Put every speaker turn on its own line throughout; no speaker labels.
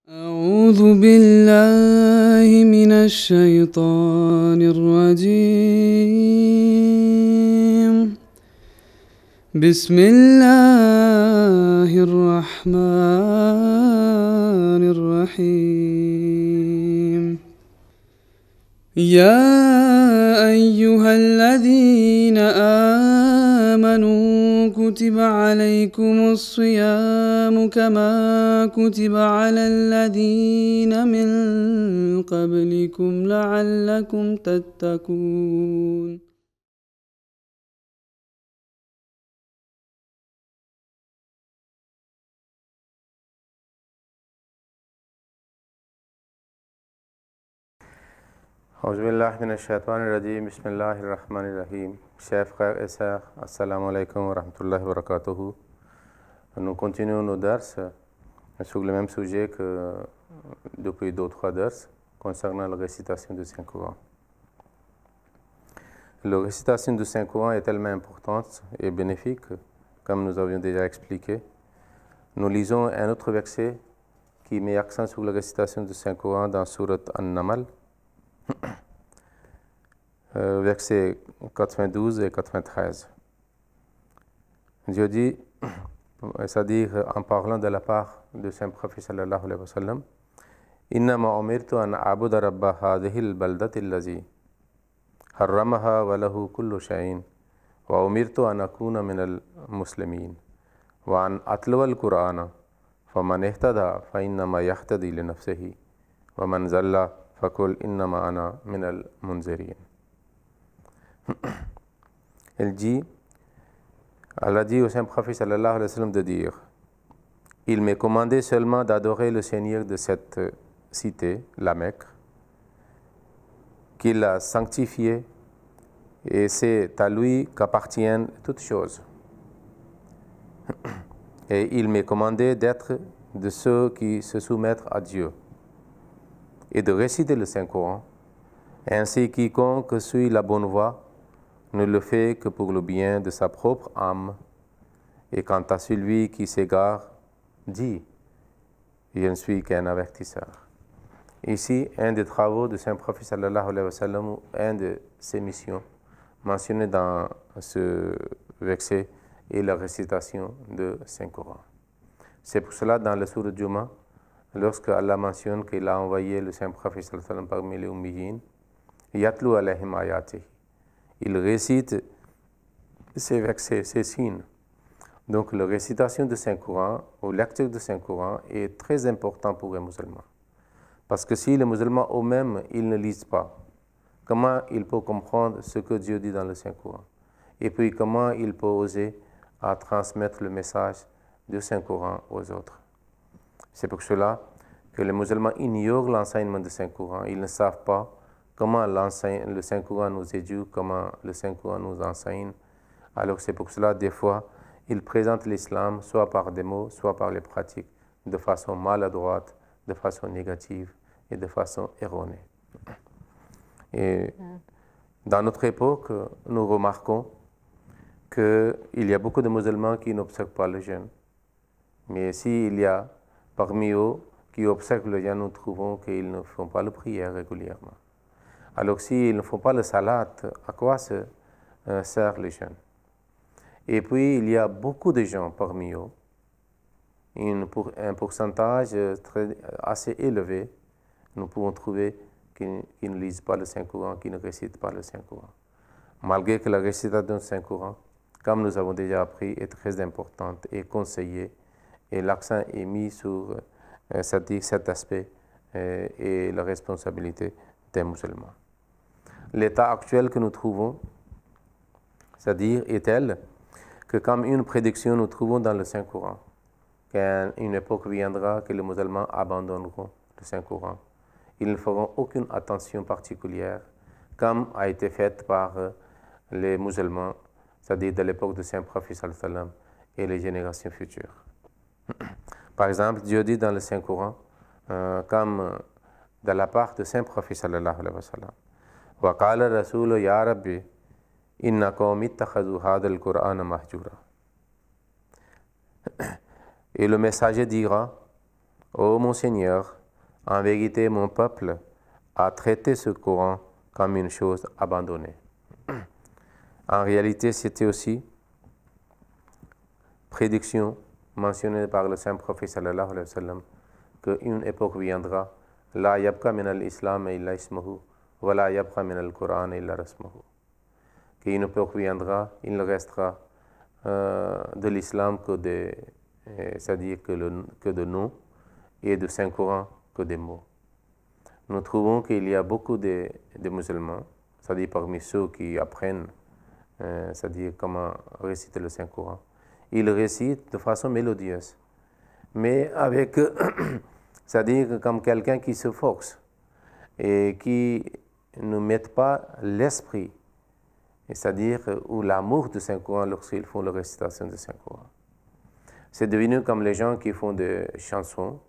أعوذ بالله من الشيطان الرجيم. بسم الله الرحمن الرحيم. يا أيها الذين آمنوا كتب عليكم الصيام كما كتب على الذين من قبلكم لعلكم تتقون.
Auzubillahiminash-shaytanir-rajim. Bismillahir-rahmanir-rahim. Chers frères et sœurs, assalamu alaikum wa rahmatullahi wa barakatuhu. Nous continuons nos dars sur le même sujet que depuis 2-3 dars concernant la récitation du Saint-Coran. La récitation du Saint-Coran est tellement importante et bénéfique, comme nous avions déjà expliqué. Nous lisons un autre verset qui met accent sur la récitation du Saint-Coran dans Surat An-Namal, versets 92 et 93. Dieu dit, c'est-à-dire en parlant de la part du Saint-Prophète sallallahu alayhi wa sallam, Innama umirtu an a'buda rabba hadhihi al-baldati allazi harramaha wa lahu kullu shay'in wa umirtu an akuna min al-muslimin wa an atluwa al-Qur'ana faman ihtada fa innama yahtadi li nafsihi wa man zalla faqul innama ana min al-munzirin. Elle dit, Allah dit au Saint-Prophète sallallahu alayhi wa sallam de dire, il m'est commandé seulement d'adorer le Seigneur de cette cité, la Mecque, qu'il a sanctifié, et c'est à lui qu'appartiennent toutes choses. Et il m'est commandé d'être de ceux qui se soumettent à Dieu et de réciter le Saint-Coran. Ainsi, quiconque suit la bonne voie ne le fait que pour le bien de sa propre âme. Et quant à celui qui s'égare, dit, je ne suis qu'un avertisseur. Ici, un des travaux du Saint-Prophète sallallahu alayhi wa sallam, un de ses missions, mentionné dans ce verset, est la récitation de Saint-Coran. C'est pour cela, dans le Sourate Juma, lorsque Allah mentionne qu'il a envoyé le Saint-Prophète sallallahu alayhi wa sallam parmi les Ummiyin, Yatlu alayhim ayatihi. Il récite ces versets, ces signes. Donc la récitation du Saint-Coran ou lecture du Saint-Coran est très important pour les musulmans. Parce que si les musulmans eux-mêmes, ils ne lisent pas, comment ils peuvent comprendre ce que Dieu dit dans le Saint-Coran? Et puis comment ils peuvent oser à transmettre le message du Saint-Coran aux autres? C'est pour cela que les musulmans ignorent l'enseignement du Saint-Coran. Ils ne savent pas comment le Saint-Coran nous éduque, comment le Saint-Coran nous enseigne. Alors c'est pour cela, des fois, ils présentent l'islam soit par des mots, soit par les pratiques, de façon maladroite, de façon négative et de façon erronée. Et dans notre époque, nous remarquons qu'il y a beaucoup de musulmans qui n'observent pas le jeûne. Mais s'il y a parmi eux qui observent le jeûne, nous trouvons qu'ils ne font pas la prière régulièrement. Alors s'ils ne font pas le salat, à quoi sert le jeûne? Et puis il y a beaucoup de gens parmi eux, un pourcentage assez élevé, nous pouvons trouver qui ne lisent pas le Saint-Coran, qui ne récitent pas le Saint-Coran. Malgré que la récitation du Saint-Coran, comme nous avons déjà appris, est très importante et conseillée, et l'accent est mis sur cet aspect et la responsabilité des musulmans. L'état actuel que nous trouvons, c'est-à-dire est tel que comme une prédiction nous trouvons dans le Saint-Coran, qu'une époque viendra que les musulmans abandonneront le Saint-Coran. Ils ne feront aucune attention particulière, comme a été faite par les musulmans, c'est-à-dire de l'époque du Saint-Prophète sallallahu alayhi wa sallam et les générations futures. Par exemple, Dieu dit dans le Saint-Coran, comme de la part du Saint-Prophète sallallahu alayhi wa sallam, wa qala rasulu ya rabbi inna qawmi ittakhadhu hadha al-Qur'ana mahjura. Et le messager dira, Ô mon Seigneur, en vérité, mon peuple a traité ce Coran comme une chose abandonnée. En réalité, c'était aussi prédiction mentionnée par le saint prophète sallallahu alayhi wa sallam qu'une époque viendra, la yabqa min al-islam illa ismuhu, wa la yabqa min al-Quran illa rasmuhu. Qu'une époque viendra, il ne restera de l'islam c'est-à-dire que de nom, et du Saint-Coran que des mots. Nous trouvons qu'il y a beaucoup de musulmans, c'est-à-dire parmi ceux qui apprennent, c'est-à-dire comment réciter le Saint-Coran. Ils récitent de façon mélodieuse, mais avec, c'est-à-dire comme quelqu'un qui se force et qui ne met pas l'esprit, c'est-à-dire ou l'amour du Saint-Coran lorsqu'ils font la récitation du Saint-Coran. C'est devenu comme les gens qui font des chansons,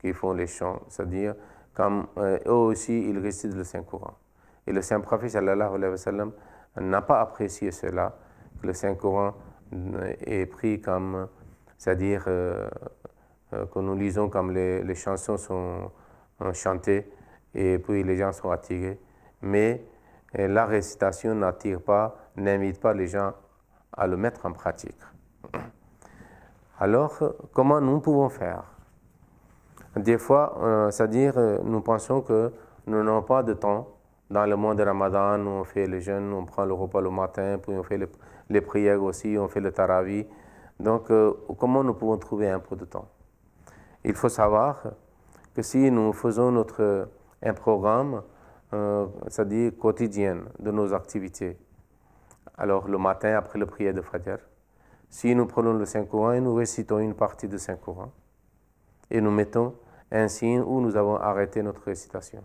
qui font les chants, c'est-à-dire comme eux aussi ils récitent le Saint-Coran. Et le Saint-Prophète sallallahu alayhi wa sallam n'a pas apprécié cela, que le Saint-Coran est pris comme, c'est-à-dire que nous lisons comme les chansons sont chantées et puis les gens sont attirés, mais la récitation n'attire pas, n'invite pas les gens à le mettre en pratique. Alors, comment nous pouvons faire? Des fois, c'est-à-dire, nous pensons que nous n'avons pas de temps. Dans le mois de Ramadan, on fait le jeûne, on prend le repas le matin, puis on fait les prières aussi, on fait le tarawih. Donc, comment nous pouvons trouver un peu de temps? Il faut savoir que si nous faisons un programme, c'est-à-dire quotidien de nos activités, alors le matin après le prière de Fajr, si nous prenons le Saint-Coran et nous récitons une partie du Saint-Coran, et nous mettons un signe où nous avons arrêté notre récitation.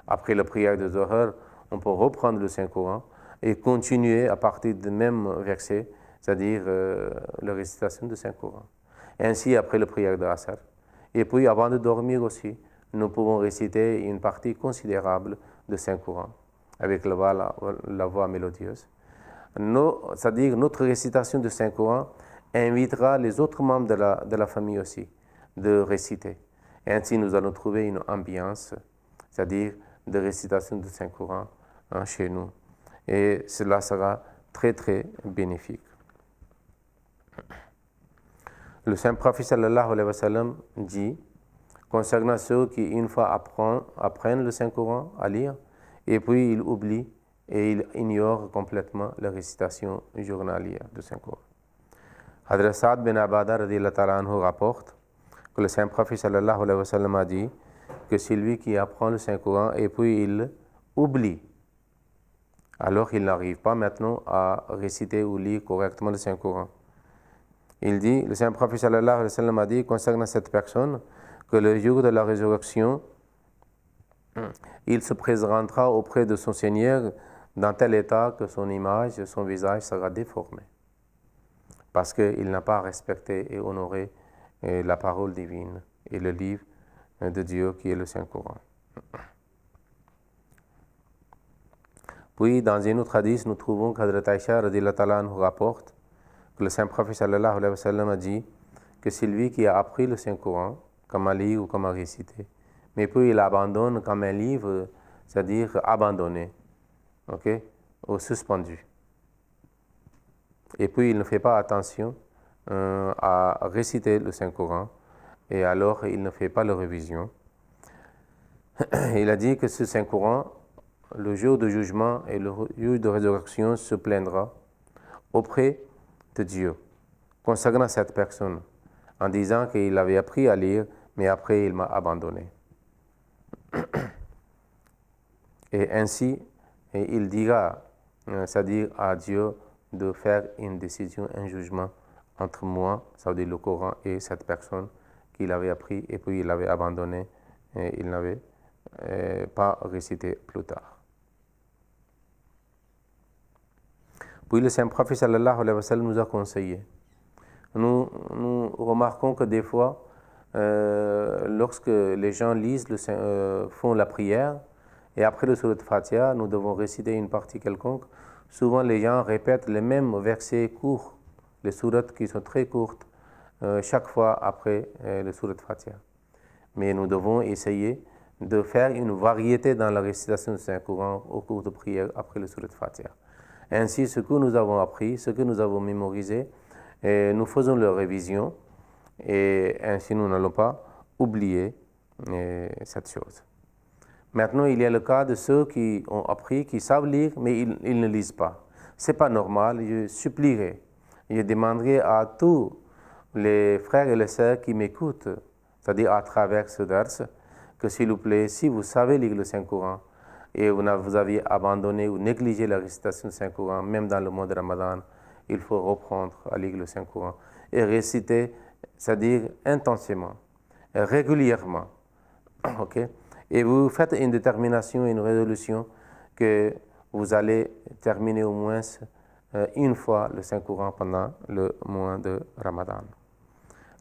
Après la prière de Zohar, on peut reprendre le Saint-Coran et continuer à partir du même verset, c'est-à-dire la récitation du Saint-Coran. Ainsi, après la prière de Asr. Et puis, avant de dormir aussi, nous pouvons réciter une partie considérable du Saint-Coran avec la voix mélodieuse. C'est-à-dire notre récitation du Saint-Coran invitera les autres membres de la famille aussi de réciter. Et ainsi, nous allons trouver une ambiance, c'est-à-dire de récitation du Saint-Coran chez nous. Et cela sera très, très bénéfique. Le Saint-Prophète sallallahu alayhi wa sallam dit, concernant ceux qui, une fois apprennent le Saint-Coran à lire, et puis ils oublient et ils ignorent complètement la récitation journalière du Saint-Coran. Hadrat Saad bin Abada radiyallahu ta'ala anhu rapporte que le Saint-Prophète sallallahu alayhi wa sallam a dit que c'est lui qui apprend le Saint-Coran et puis il oublie. Alors il n'arrive pas maintenant à réciter ou lire correctement le Saint-Coran. Il dit, le Saint-Prophète sallallahu alayhi wa sallam a dit concernant cette personne que le jour de la résurrection, il se présentera auprès de son Seigneur dans tel état que son image, son visage sera déformé. Parce qu'il n'a pas respecté et honoré la parole divine et le livre de Dieu qui est le Saint-Coran. Puis, dans un autre hadith, nous trouvons qu'Hadrat Aïcha radhiyallahu ta'ala anhu rapporte que le Saint-Prophète sallallahu alayhi wa sallam a dit que c'est lui qui a appris le Saint-Coran, comme à lire ou comme à réciter, mais puis il abandonne comme un livre, c'est-à-dire abandonné, okay, ou suspendu. Et puis il ne fait pas attention à réciter le Saint-Coran, et alors il ne fait pas la révision. Il a dit que ce Saint-Coran, le jour de jugement et le jour de résurrection, se plaindra auprès de Dieu concernant cette personne, en disant qu'il avait appris à lire, mais après il m'a abandonné. Et ainsi, il dira, c'est-à-dire à Dieu, de faire une décision, un jugement entre moi, ça veut dire le Coran, et cette personne qu'il avait appris, et puis il l'avait abandonné, et il n'avait pas récité plus tard. Puis le Saint-Prophète sallallahu alayhi wa sallam nous a conseillé. Nous remarquons que des fois, lorsque les gens lisent, font la prière, et après le Surat Fatiha, nous devons réciter une partie quelconque, souvent les gens répètent les mêmes versets courts, les sourates qui sont très courtes, chaque fois après le Surat Fatiha. mais nous devons essayer de faire une variété dans la récitation du Saint-Coran au cours de prière après le Surat Fatiha. Ainsi, ce que nous avons appris, ce que nous avons mémorisé, nous faisons leur révision et ainsi nous n'allons pas oublier cette chose. Maintenant, il y a le cas de ceux qui ont appris, qui savent lire, mais ils ne lisent pas. Ce n'est pas normal, je supplierai, je demanderai à tous les frères et les sœurs qui m'écoutent, c'est-à-dire à travers ce verset, que s'il vous plaît, si vous savez lire le Saint-Coran et vous avez abandonné ou négligé la récitation du Saint-Coran, même dans le mois de Ramadan, il faut reprendre à lire le Saint-Coran et réciter, c'est-à-dire intensément, régulièrement. Ok? Et vous faites une détermination, une résolution que vous allez terminer au moins une fois le Saint-Coran pendant le mois de Ramadan.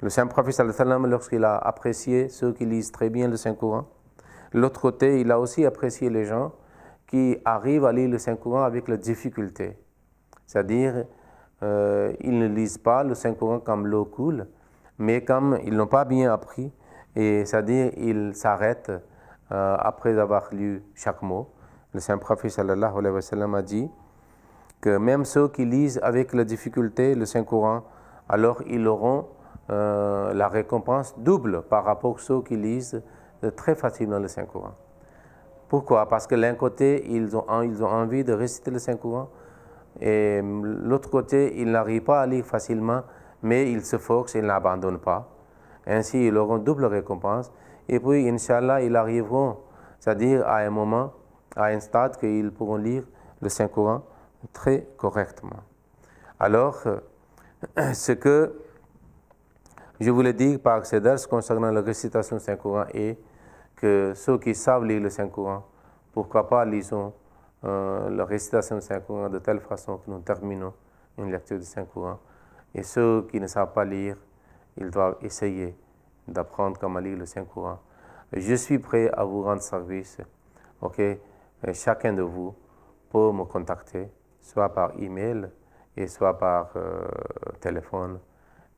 Le Saint-Prophète sallallahu alayhi wa sallam, lorsqu'il a apprécié ceux qui lisent très bien le Saint-Coran, de l'autre côté, il a aussi apprécié les gens qui arrivent à lire le Saint-Coran avec la difficulté. C'est-à-dire, ils ne lisent pas le Saint-Coran comme l'eau coule, mais comme ils n'ont pas bien appris, et c'est-à-dire, ils s'arrêtent après avoir lu chaque mot. Le Saint-Prophète sallallahu alayhi wa sallam a dit que même ceux qui lisent avec la difficulté le Saint-Coran, alors ils auront la récompense double par rapport à ceux qui lisent très facilement le Saint-Coran. Pourquoi? Parce que l'un côté, ils ont envie de réciter le Saint-Coran et l'autre côté, ils n'arrivent pas à lire facilement, mais ils se forcent et ils n'abandonnent pas. Ainsi, ils auront double récompense. Et puis, Inch'Allah, ils arriveront, c'est-à-dire à un moment, à un stade qu'ils pourront lire le Saint-Coran très correctement. Alors, ce que je voulais dire par ces vers concernant la récitation du Saint-Coran est que ceux qui savent lire le Saint-Coran, pourquoi pas lisons la récitation du Saint-Coran de telle façon que nous terminons une lecture du Saint-Coran. Et ceux qui ne savent pas lire, ils doivent essayer d'apprendre comment lire le Saint-Coran. Je suis prêt à vous rendre service. Ok, chacun de vous peut me contacter, soit par email et soit par téléphone.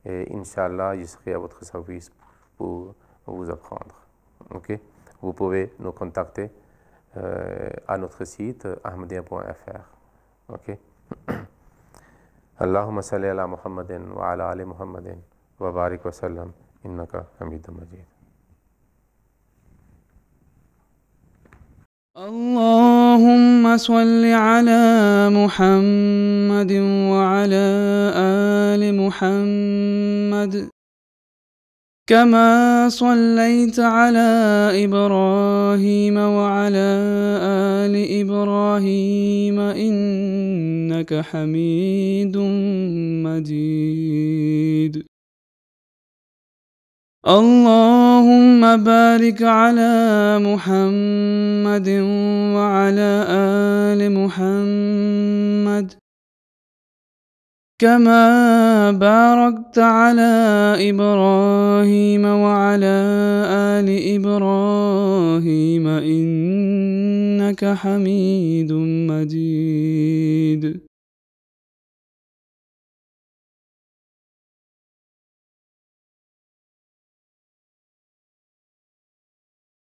Et Inch'Allah, je serai à votre service pour vous apprendre. Ok, vous pouvez nous contacter à notre site ahmadiyya.fr. Ok. Allahumma salli ala Muhammadin wa ala ali Muhammadin wa barik wa sallam innaka hamidun majid.
اللهم صل على محمد وعلى آل محمد كما صليت على إبراهيم وعلى آل إبراهيم إنك حميد مجيد. اللهم بارك على محمد وعلى آل محمد كما باركت على إبراهيم وعلى آل إبراهيم إنك حميد مجيد.